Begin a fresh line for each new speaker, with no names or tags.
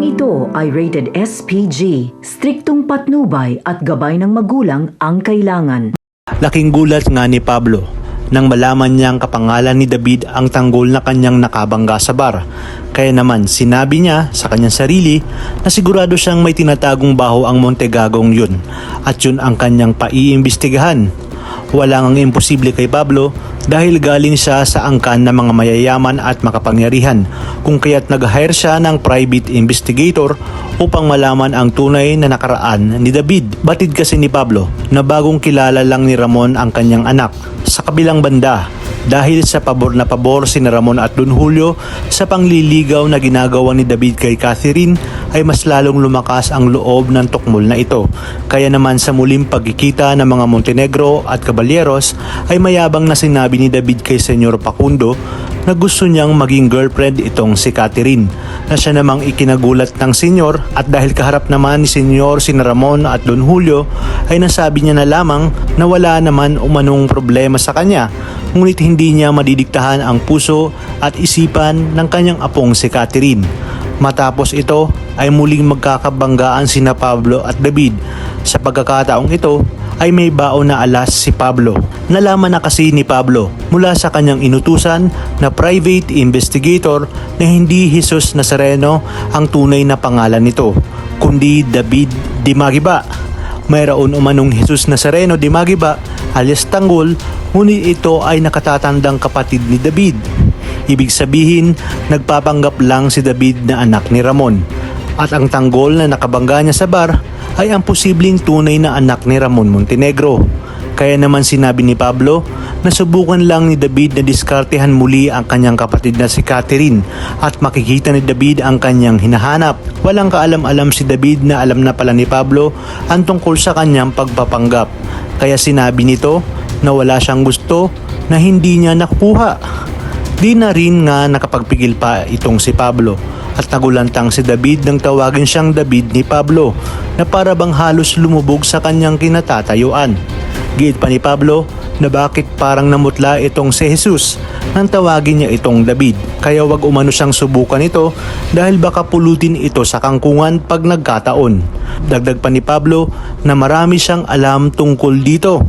Paksang ito ay rated SPG, striktong patnubay at gabay ng magulang ang kailangan.
Laking gulat nga ni Pablo nang malaman niyang kapangalan ni David ang tanggol na kanyang nakabangga sa bar. Kaya naman sinabi niya sa kanyang sarili na sigurado siyang may tinatagong baho ang Montegagong yun at yun ang kanyang paiimbestigahan. Wala ngang imposible kay Pablo dahil galing siya sa angkan ng mga mayayaman at makapangyarihan kung kaya't nag-hire siya ng private investigator upang malaman ang tunay na nakaraan ni David. Batid kasi ni Pablo na bagong kilala lang ni Ramon ang kanyang anak. Sa kabilang banda, dahil sa pabor na pabor si Ramon at Don Julio sa pangliligaw na ginagawa ni David kay Catherine ay mas lalong lumakas ang loob ng tukmol na ito. Kaya naman sa muling pagkikita ng mga Montenegro at Caballeros ay mayabang na sinabi ni David kay Senyor Facundo na gusto niyang maging girlfriend itong si Catherine, na siya namang ikinagulat ng senyor at dahil kaharap naman ni senyor si Ramon at Don Julio ay nasabi niya na lamang na wala naman umanong problema sa kanya, ngunit hindi niya madidiktahan ang puso at isipan ng kanyang apong si Catherine. Matapos ito ay muling magkakabanggaan sina Pablo at David. Sa pagkakataong ito ay may baon na alas si Pablo. Nalaman na kasi ni Pablo mula sa kanyang inutusan na private investigator na hindi Jesus Nazareno ang tunay na pangalan nito, kundi David de Magiba. Mayroon umanong Jesus Nazareno de Magiba alias Tanggol, ngunit ito ay nakatatandang kapatid ni David. Ibig sabihin, nagpapanggap lang si David na anak ni Ramon. At ang tanggol na nakabangga niya sa bar ay ang posibleng tunay na anak ni Ramon Montenegro. Kaya naman sinabi ni Pablo na subukan lang ni David na diskartehan muli ang kanyang kapatid na si Catherine at makikita ni David ang kanyang hinahanap. Walang kaalam-alam si David na alam na pala ni Pablo ang tungkol sa kanyang pagpapanggap. Kaya sinabi nito na wala siyang gusto na hindi niya nakuha. Di na rin nga nakapagpigil pa itong si Pablo at nagulantang si David nang tawagin siyang David ni Pablo na para bang halos lumubog sa kanyang kinatatayuan. Giit pa ni Pablo na bakit parang namutla itong si Jesus nang tawagin niya itong David, kaya wag umano siyang subukan ito dahil baka pulutin ito sa kangkungan pag nagkataon. Dagdag pa ni Pablo na marami siyang alam tungkol dito.